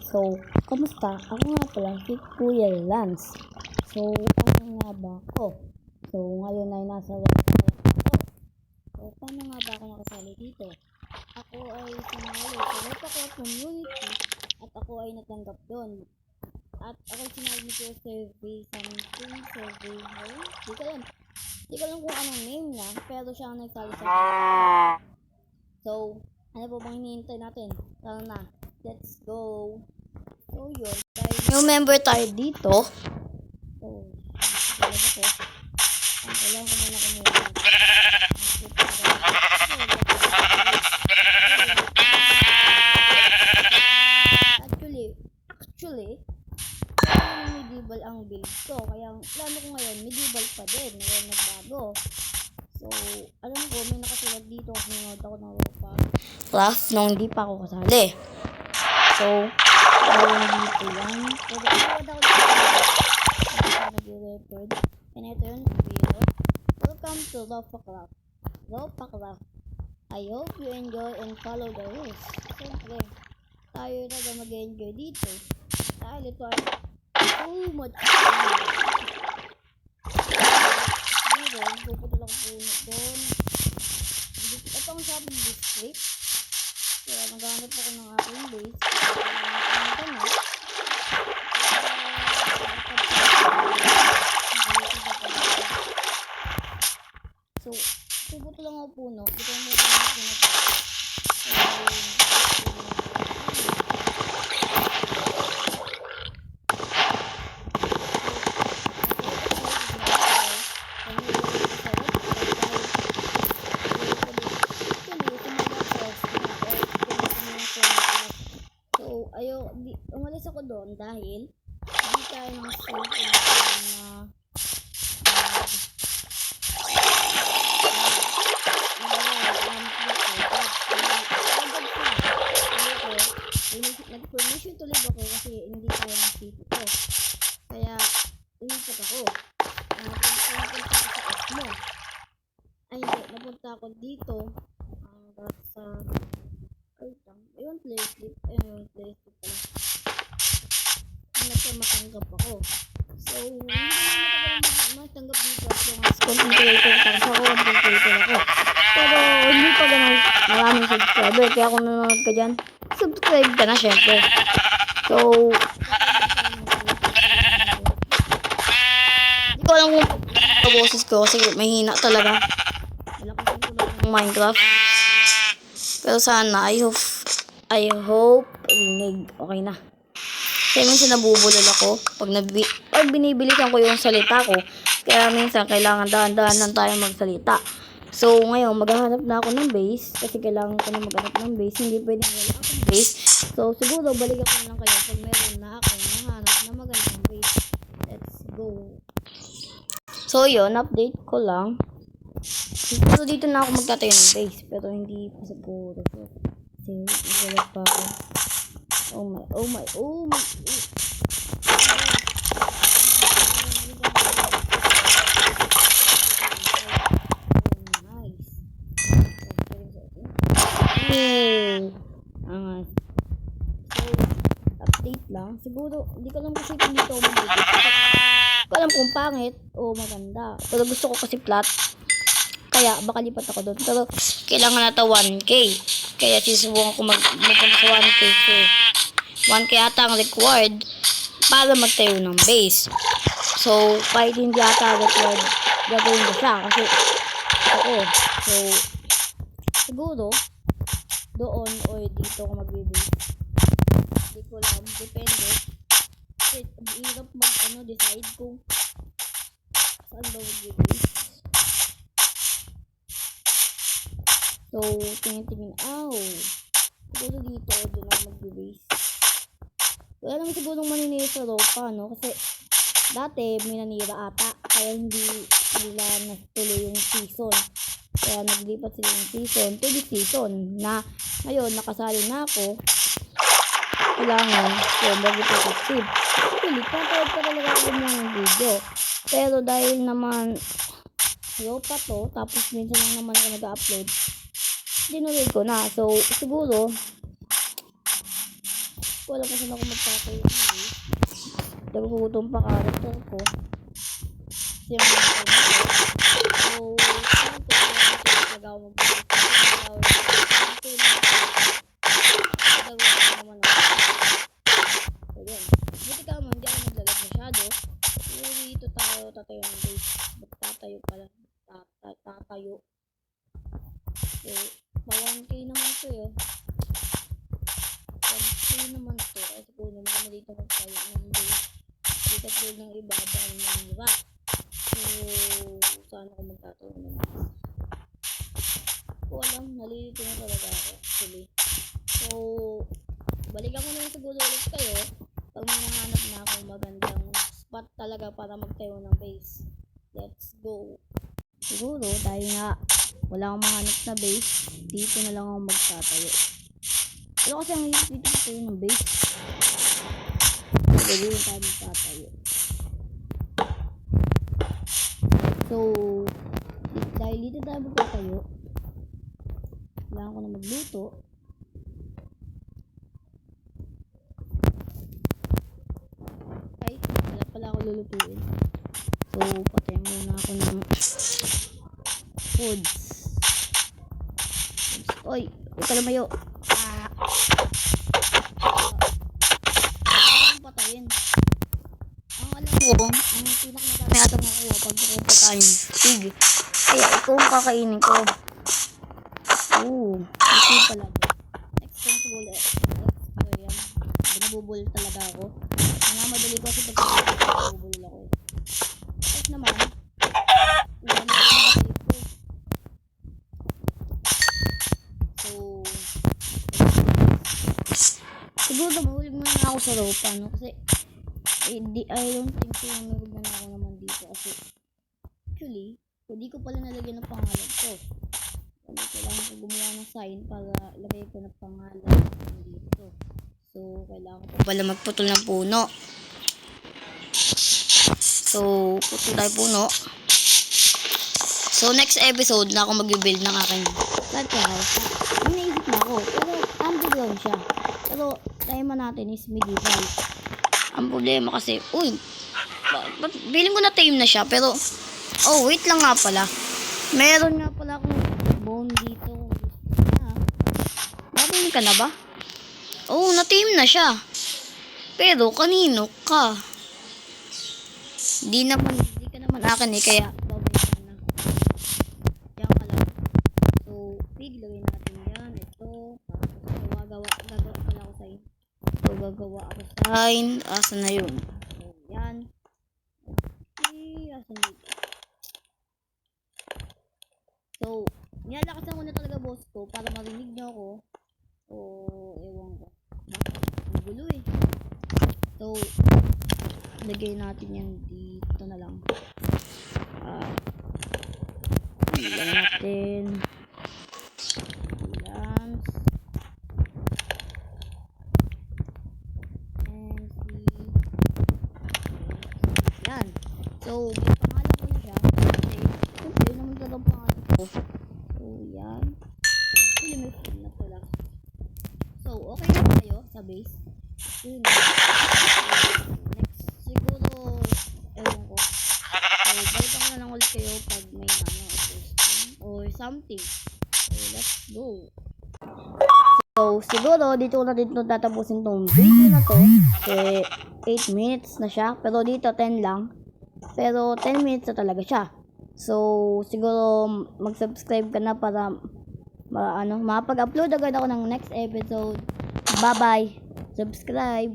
So, kamusta? Ako nga pala si Kuya Lance. So, ano nga ba ako? So, ngayon ay nasa Ropa ako. So, paano nga ba ako nakasali dito? Ako ay sumali sa Ropa Club Community at ako ay natanggap doon. At ako sinabi ko survey, something survey. Di ko alam kung anong name niya, pero siya ang nagsali sa akin. So, ano po bang hinihintay natin? Tara na, let's go. So, yun. New member tayo dito. So, talaga ko. Ang alam ko muna kumuha. Actually, medieval ang build ko. Kaya, plano ko ngayon, medieval pa din. Ngayon nagbago. So, alam ko, may nakasulat dito kasi nanood ako ng Ropa Class nung hindi pa ako kasali. So, ayun dito yan. Pero nanood ako dito. Nag-record. And ito yun, video. Welcome to Ropa Class. Ropa Class. I hope you enjoy and follow the rules. Siyempre, tayo na mag-enjoy dito. Dahil ito ay too much fun. Pupunta lang po doon. Ito ang shopping district. Kaya naghanap ako ng aking base. So, pupunta lang ako puno. Ito ang mga puno. Umalis ako doon dahil hindi tayo ng safe nag-permission to live ako kasi hindi tayo ng safe ito. Kaya, umipat ako. Napunta ako sa Osmo. Ay, hindi. Napunta ako dito. Sa ayun, playslip. Ayun, playslip pala. Nasa matanggap ako. So, hindi matanggap dito as long as content creator tapos ako, content creator ako. Pero, hindi pa ganun maraming subscriber. Kaya kung nanonood ka dyan, subscribe ka na syempre. So, hindi ko alam kung boses ko kasi mahina talaga. Malakasin ko lang ng Minecraft. Pero sana, I hope rinig. Okay na. Kaya minsan nabubulol ako pag binibilisan ko yung salita ko. Kaya minsan kailangan dahan-dahan lang tayo magsalita. So ngayon maghahanap na ako ng base kasi kailangan ko na maghanap ng base. Hindi pwedeng wala akong base. So siguro balik ako na lang kayo pag meron na ako nahanap na magandang base. Let's go. So yun, update ko lang. So dito na ako magtatayo ng base pero hindi pa siguro. Kasi magalag pa ako. Oh my. Nice. Angas. So, update lang. Siguro, hindi ko alam kasi kung dito ako mag-edit. Hindi ko alam kung pangit o maganda. Pero gusto ko kasi flat. Kaya, baka lipat ako doon. Pero, kailangan nata 1K. Kaya, sisubukan ko magpunta sa 1K. So, 1K ata ang required para magtayo ng base. So, kahit hindi ata required, gagawin ko siya. Kasi, ako. So, siguro, doon o dito ako mag-base. Hindi ko lang. Depende. Kasi, hirap decide kung saan ba mag-base. So, tingin-tingin. Siguro dito o doon ako mag-base. Wala naman sigurong maninira sa Ropa, no? Kasi, dati, may nanira ata. Kaya hindi nila natuloy yung season. Kaya naglipat sila yung season to the season. Na, ngayon, nakasali na ako. Kailangan, so, mag-effective. Actually, papayad pa talaga ako ng video. Pero, dahil naman, Ropa to, tapos minsan lang naman ako nag-upload, dinuloy ko na. So, siguro, Wala pa saan ako magtatayo ng base. Nagugutom pa character ko. Siyempre ako na. So, saan ko talaga ako mag-base. Naman ako. So, yun. Buti ka mo, hindi ako naglalag masyado. Pero dito tayo tatayo ng base. Magtatayo pala. Tatayo. So, 1K naman to yun. 1K naman to. Kasi kung naman kami dito magtayo ng base. Dito katulad ng iba, baka naman diba? So, saan ako magtatayo ng base? Ko alam, nalilito na talaga ako actually. So, balikan ko naman siguro ulit kayo pag may nahanap na akong magandang spot talaga para magtayo ng base. Let's go. Siguro dahil nga wala akong mahanap na base, dito na lang ako magtatayo. Pero kasi ang hirap dito magtayo ng base. So, dito tayo magtatayo. So, dahil dito tayo magtatayo, kailangan ko na magluto. Ay, wala pala ako lulutuin. So, patayin muna ako ng foods. Oy, huwag ka lumayo. Ang patayin. Ang alam ko, ang pinakamadami atang nakuha pag ako patayin. Sige. Kaya, ito ang kakainin ko. Oo, ito pala ba? Next time siguro, yan. Binabubul talaga ako. Ang madali ko kasi pag binabubul ako eh. Tapos naman, wala na ako nakatayo ko. So, siguro mahulog muna na ako sa ropa, no? Kasi, I don't think so mahulog na ako naman dito. Kasi, actually, hindi ko pala nalagyan ng pangalan ko. Kailangan ko gumawa ng sign para ilagay ko ng pangalan dito. So, kailangan ko pala magputol ng puno. So, putol tayo puno. So, next episode na ako mag-build ng aking flat house. May naisip na ako. Pero, underground siya. Pero, tema natin is medieval. Ang problema kasi, uy, feeling ko na tame na siya. Pero, oh, wait lang nga pala. Meron nga pala akong bone dito. Narinig ka na ba? Oh, na-tame na siya. Pero, kanino ka? Hindi ka naman akin eh, kaya babay ka na. Yan ka lang. So, lagay natin yan. Ito. Tapos, gagawa pala ako sign. So, gagawa ako sign. Asan na yun? So, yan. Okay, asan dito? So, nilalakas ako na talaga boss ko para marinig niyo ako. O, ewan ko. Ang gulo eh. So, lagay natin yan dito na lang. Lagyan natin. Yan. Yan. So, may pangalan ko na siya. Okay. Siyempre, naman talagang pangalan ko. So, yan. Actually, may phone na pala. So, okay na tayo sa base. Yun. Next, siguro, ewan ko. So, balikan ko na lang ulit kayo pag may or something. So, let's go. So, siguro, dito ko na dito tatapusin tong video na to. Kasi, 8 minutes na siya. Pero dito, 10 lang. Pero, 10 minutes na talaga siya. So, siguro, mag-subscribe ka na para makapag-upload agad ako ng next episode. Bye-bye. Subscribe.